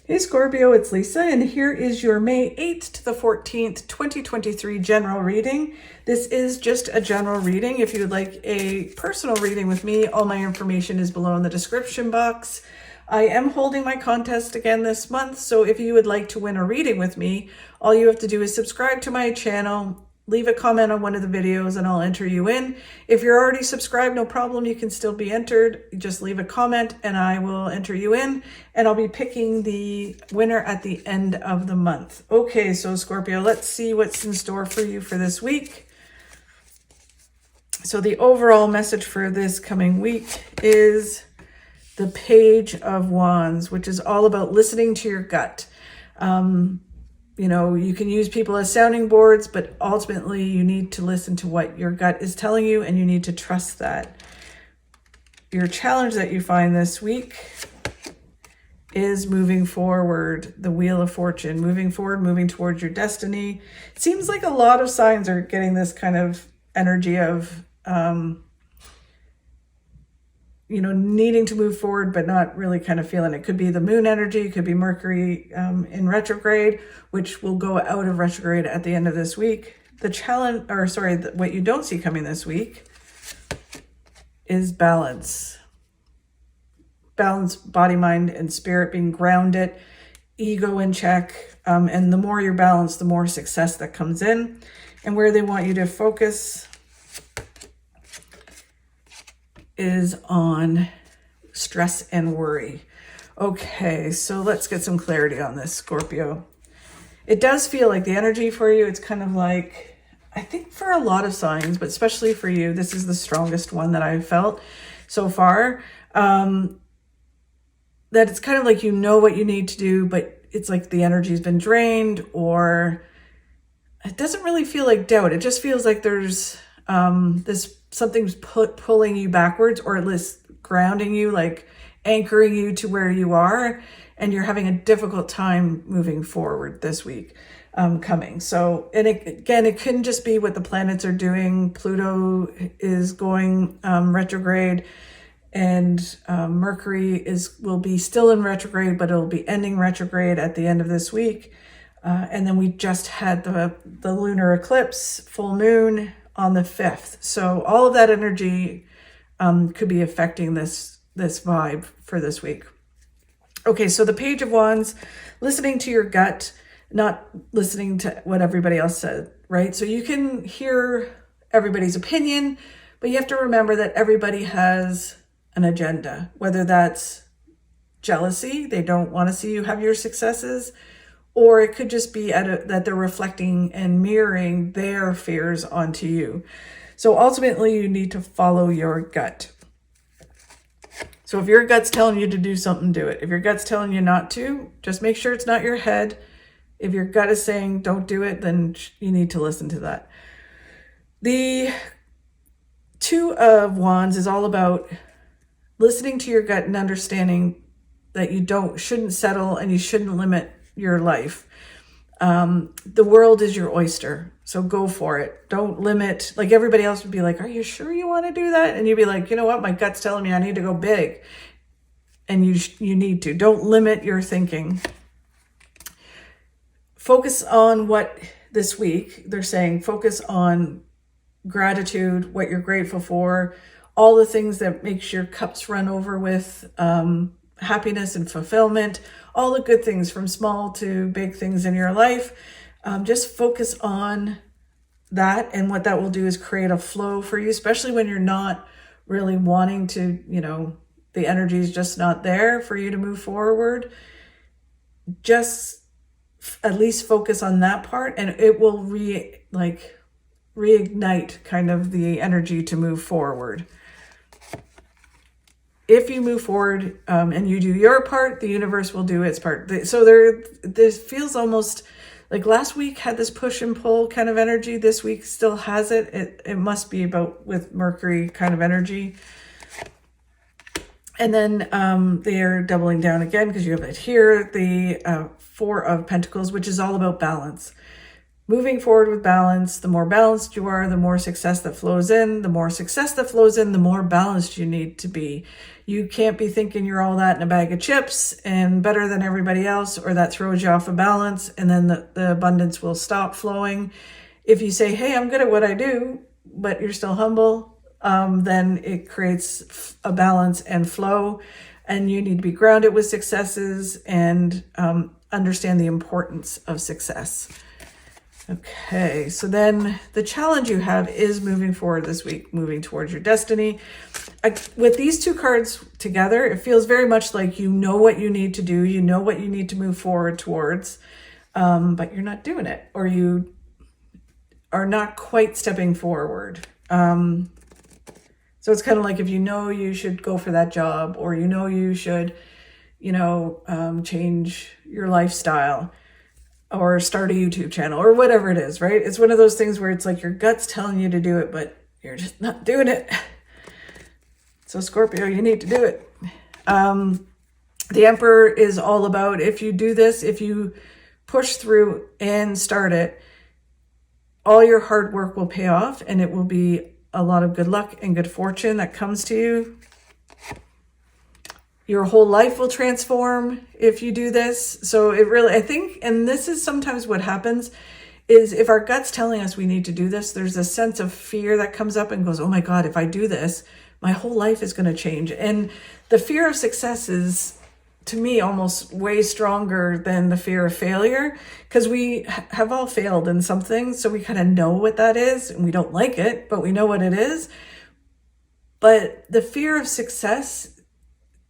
Hey Scorpio, it's Lisa, and here is your May 8th to the 14th, 2023 general reading. This is just a general reading. If you would like a personal reading with me, all my information is below in the description box. I am holding my contest again this month, so if you would like to win a reading with me, all you have to do is subscribe to my channel, leave a comment on one of the videos, and I'll enter you in. If you're already subscribed, no problem. You can still be entered. Just leave a comment and I will enter you in, and I'll be picking the winner at the end of the month. Okay, so Scorpio, let's see what's in store for you for this week. So the overall message for this coming week is the Page of Wands, which is all about listening to your gut. You know, you can use people as sounding boards, but ultimately you need to listen to what your gut is telling you, and you need to trust that. Your challenge that you find this week is moving forward, the Wheel of Fortune, moving forward, moving towards your destiny. It seems like a lot of signs are getting this kind of energy of, you know, needing to move forward, but not really kind of feeling it. Could be the moon energy, it could be Mercury in retrograde, which will go out of retrograde at the end of this week. The challenge, or sorry, what you don't see coming this week is balance. Balance, body, mind, and spirit, being grounded, ego in check. And the more you're balanced, the more success that comes in. And where they want you to focus is on stress and worry. Okay, so let's get some clarity on this, Scorpio. It does feel like the energy for you, it's kind of like, I think for a lot of signs, but especially for you, this is the strongest one that I've felt so far. That it's kind of like you know what you need to do, but it's like the energy's been drained, or it doesn't really feel like doubt. It just feels like there's something's pulling you backwards, or at least grounding you, like anchoring you to where you are, and you're having a difficult time moving forward this week coming. So, and it couldn't just be what the planets are doing. Pluto is going retrograde, and Mercury will be still in retrograde, but it'll be ending retrograde at the end of this week. And then we just had the lunar eclipse, full moon on the 5th. So all of that energy could be affecting this vibe for this week. Okay, so the Page of Wands, listening to your gut, not listening to what everybody else said, right? So you can hear everybody's opinion, but you have to remember that everybody has an agenda, whether that's jealousy, they don't want to see you have your successes, or it could just be that they're reflecting and mirroring their fears onto you. So ultimately, you need to follow your gut. So if your gut's telling you to do something, do it. If your gut's telling you not to, just make sure it's not your head. If your gut is saying don't do it, then you need to listen to that. The Two of Wands is all about listening to your gut and understanding that you shouldn't settle and you shouldn't limit your life. The world is your oyster, so go for it. Don't limit. Like everybody else would be like, are you sure you want to do that? And you'd be like, you know what, my gut's telling me I need to go big, and you need to. Don't limit your thinking. Focus on what this week they're saying. Focus on gratitude, what you're grateful for, all the things that makes your cups run over with happiness and fulfillment, all the good things from small to big things in your life. Just focus on that, and what that will do is create a flow for you, especially when you're not really wanting to, you know, the energy is just not there for you to move forward. Just at least focus on that part, and it will reignite kind of the energy to move forward. If you move forward and you do your part, the universe will do its part. So this feels almost like last week had this push and pull kind of energy. This week still has it. It must be about with Mercury kind of energy. And then they're doubling down again because you have it here, the Four of Pentacles, which is all about balance. moving forward with balance. The more balanced you are, the more success that flows in. The more success that flows in, the more balanced you need to be. You can't be thinking you're all that in a bag of chips and better than everybody else, or that throws you off of balance, and then the abundance will stop flowing. If you say, hey, I'm good at what I do, but you're still humble, then it creates a balance and flow. And you need to be grounded with successes and understand the importance of success. Okay, so then the challenge you have is moving forward this week, moving towards your destiny. With these two cards together, it feels very much like you know what you need to do, you know what you need to move forward towards, but you're not doing it, or you are not quite stepping forward. So it's kind of like if you know you should go for that job, or you know you should, change your lifestyle, or start a YouTube channel, or whatever it is, right? It's one of those things where it's like your gut's telling you to do it, but you're just not doing it. So Scorpio, you need to do it. The Emperor is all about, if you do this, if you push through and start it, all your hard work will pay off, and it will be a lot of good luck and good fortune that comes to you. Your whole life will transform if you do this. So it really, I think, and this is sometimes what happens, is if our gut's telling us we need to do this, there's a sense of fear that comes up and goes, oh my God, if I do this, my whole life is going to change. And the fear of success is, to me, almost way stronger than the fear of failure, because we have all failed in something. So we kind of know what that is, and we don't like it, but we know what it is. But the fear of success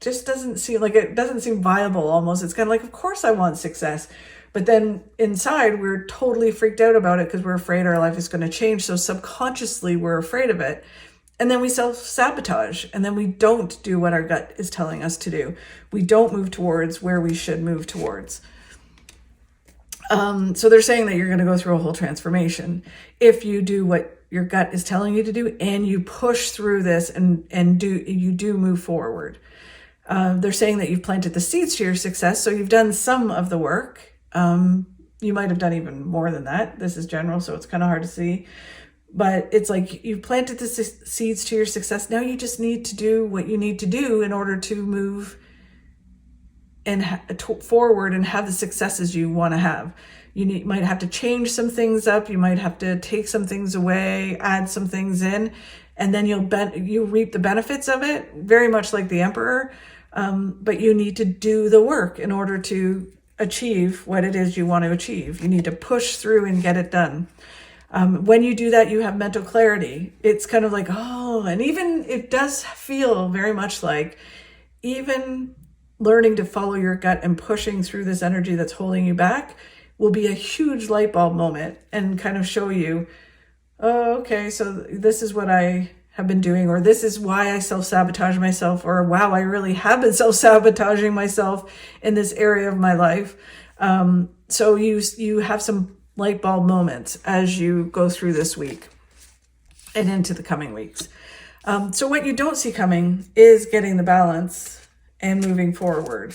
just doesn't seem viable almost. It's kind of like, of course I want success. But then inside we're totally freaked out about it because we're afraid our life is going to change. So subconsciously we're afraid of it. And then we self-sabotage, and then we don't do what our gut is telling us to do. We don't move towards where we should move towards. So they're saying that you're going to go through a whole transformation if you do what your gut is telling you to do, and you push through this and you do move forward. They're saying that you've planted the seeds to your success. So you've done some of the work. You might have done even more than that. This is general, so it's kind of hard to see. But it's like you've planted the seeds to your success. Now you just need to do what you need to do in order to move and forward and have the successes you want to have. You might have to change some things up. You might have to take some things away, add some things in, and then you'll reap the benefits of it, very much like the Emperor. But you need to do the work in order to achieve what it is you want to achieve. You need to push through and get it done. When you do that, you have mental clarity. It's kind of like, and even it does feel very much like even learning to follow your gut and pushing through this energy that's holding you back will be a huge light bulb moment and kind of show you, okay, so this is what I have been doing, or this is why I self-sabotage myself, or wow, I really have been self-sabotaging myself in this area of my life. So you have some light bulb moments as you go through this week and into the coming weeks. So what you don't see coming is getting the balance and moving forward.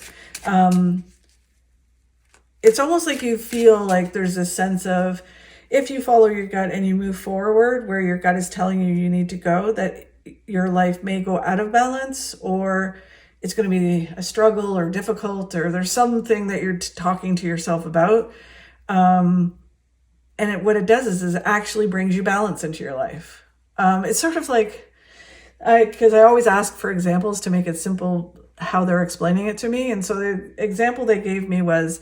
It's almost like you feel like there's a sense of, if you follow your gut and you move forward where your gut is telling you need to go, that your life may go out of balance, or it's going to be a struggle or difficult, or there's something that you're talking to yourself about. And what it does is it actually brings you balance into your life. It's sort of like, because I always ask for examples to make it simple how they're explaining it to me. And so the example they gave me was,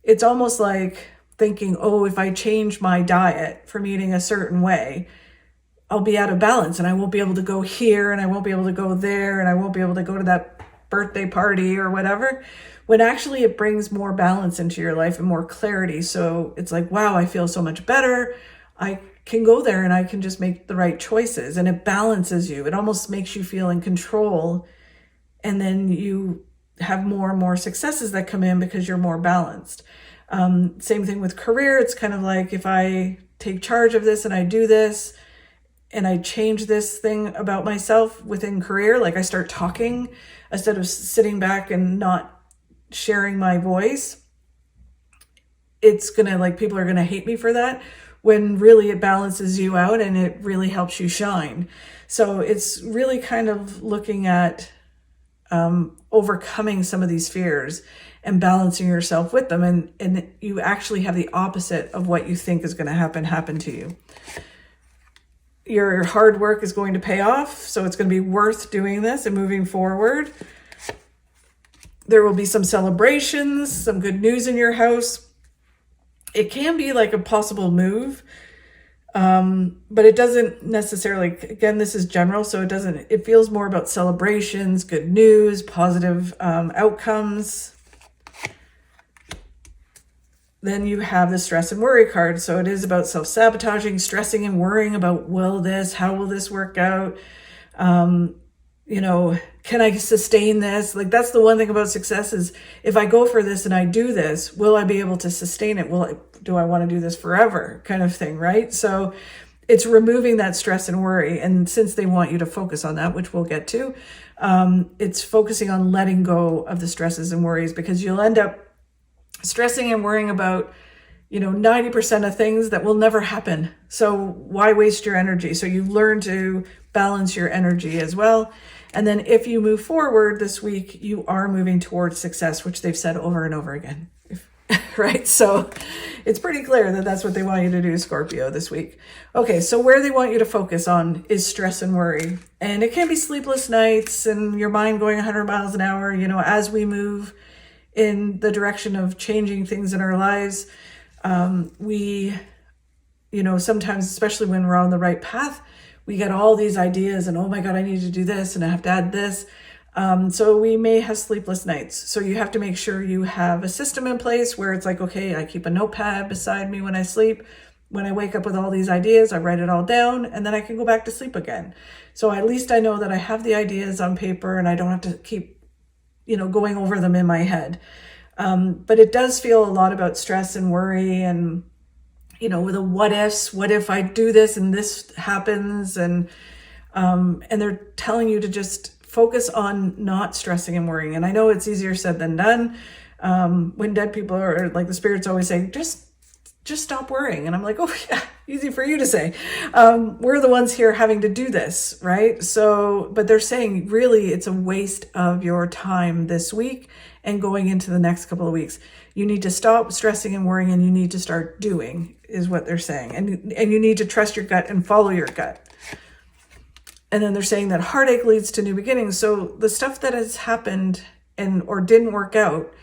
it's almost like thinking, if I change my diet from eating a certain way, I'll be out of balance and I won't be able to go here and I won't be able to go there and I won't be able to go to that birthday party or whatever, when actually it brings more balance into your life and more clarity. So it's like, wow, I feel so much better. I can go there and I can just make the right choices, and it balances you. It almost makes you feel in control. And then you have more and more successes that come in because you're more balanced. Same thing with career. It's kind of like, if I take charge of this and I do this and I change this thing about myself within career, like I start talking instead of sitting back and not sharing my voice, it's gonna, like, people are gonna hate me for that, when really it balances you out and it really helps you shine. So it's really kind of looking at overcoming some of these fears and balancing yourself with them. And you actually have the opposite of what you think is going to happen to you. Your hard work is going to pay off. So it's going to be worth doing this and moving forward. There will be some celebrations, some good news in your house. It can be like a possible move. But it doesn't necessarily, again, this is general, so it feels more about celebrations, good news, positive outcomes. Then you have the stress and worry card. So it is about self-sabotaging, stressing and worrying about, how will this work out? Can I sustain this? Like, that's the one thing about success is, if I go for this and I do this, will I be able to sustain it? Do I want to do this forever, kind of thing, right? So it's removing that stress and worry. And since they want you to focus on that, which we'll get to, it's focusing on letting go of the stresses and worries, because you'll end up stressing and worrying about 90% of things that will never happen. So why waste your energy? So you learn to balance your energy as well. And then if you move forward this week, you are moving towards success, which they've said over and over again, right? So it's pretty clear that that's what they want you to do, Scorpio, this week. Okay, so where they want you to focus on is stress and worry. And it can be sleepless nights and your mind going 100 miles an hour, as we move in the direction of changing things in our lives. We, sometimes, especially when we're on the right path, we get all these ideas and, oh my God, I need to do this and I have to add this. So we may have sleepless nights. So you have to make sure you have a system in place where it's like, okay, I keep a notepad beside me when I sleep. When I wake up with all these ideas, I write it all down and then I can go back to sleep again. So at least I know that I have the ideas on paper and I don't have to keep, going over them in my head. But it does feel a lot about stress and worry and, with the what ifs, what if I do this and this happens? And they're telling you to just focus on not stressing and worrying. And I know it's easier said than done. When dead people are, like, the spirits always say, just stop worrying. And I'm like, oh yeah, easy for you to say. We're the ones here having to do this, right? So, but they're saying really it's a waste of your time this week and going into the next couple of weeks. You need to stop stressing and worrying and you need to start doing, is what they're saying. And you need to trust your gut and follow your gut. And then they're saying that heartache leads to new beginnings. So the stuff that has happened or didn't work out,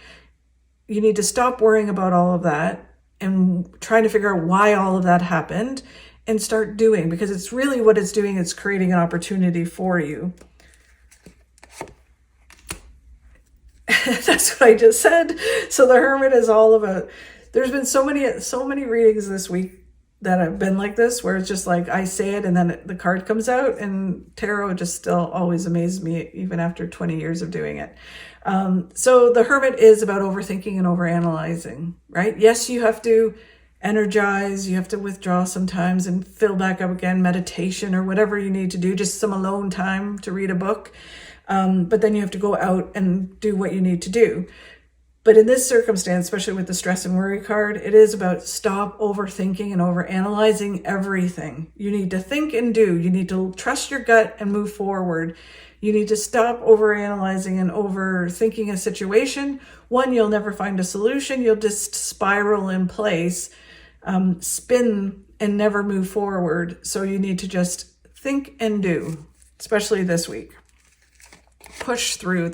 you need to stop worrying about all of that and trying to figure out why all of that happened and start doing, because it's really what it's doing. It's creating an opportunity for you. That's what I just said. So the Hermit is all about, there's been so many readings this week that have been like this, where it's just like, I say it and then the card comes out, and tarot just still always amazes me, even after 20 years of doing it. So the Hermit is about overthinking and overanalyzing, right? Yes, you have to energize, you have to withdraw sometimes and fill back up again, meditation or whatever you need to do, just some alone time to read a book. But then you have to go out and do what you need to do. But in this circumstance, especially with the stress and worry card, it is about stop overthinking and overanalyzing everything. You need to think and do. You need to trust your gut and move forward. You need to stop overanalyzing and overthinking a situation. One, you'll never find a solution. You'll just spiral in place, spin and never move forward. So you need to just think and do, especially this week. Push through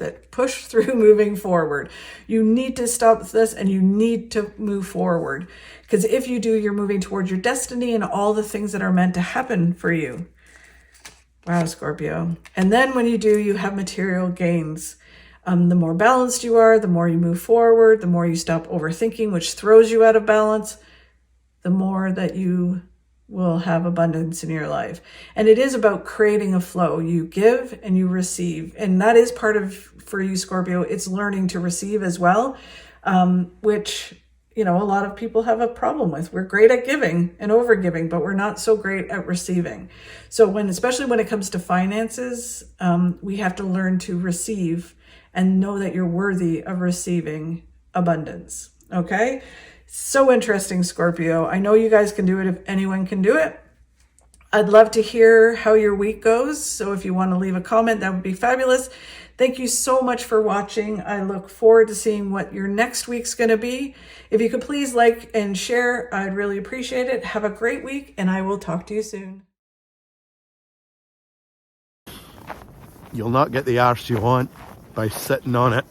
moving forward. You need to stop this and you need to move forward, because if you do, you're moving towards your destiny and all the things that are meant to happen for you. Wow, Scorpio. And then when you do, you have material gains. The more balanced you are, the more you move forward, the more you stop overthinking, which throws you out of balance, the more that you will have abundance in your life. And it is about creating a flow. You give and you receive. And that is part of, for you, Scorpio, it's learning to receive as well, which, a lot of people have a problem with. We're great at giving and overgiving, but we're not so great at receiving. So especially when it comes to finances, we have to learn to receive and know that you're worthy of receiving abundance. Okay. So interesting, Scorpio. I know you guys can do it if anyone can do it. I'd love to hear how your week goes. So if you want to leave a comment, that would be fabulous. Thank you so much for watching. I look forward to seeing what your next week's going to be. If you could please like and share, I'd really appreciate it. Have a great week, and I will talk to you soon. You'll not get the arse you want by sitting on it.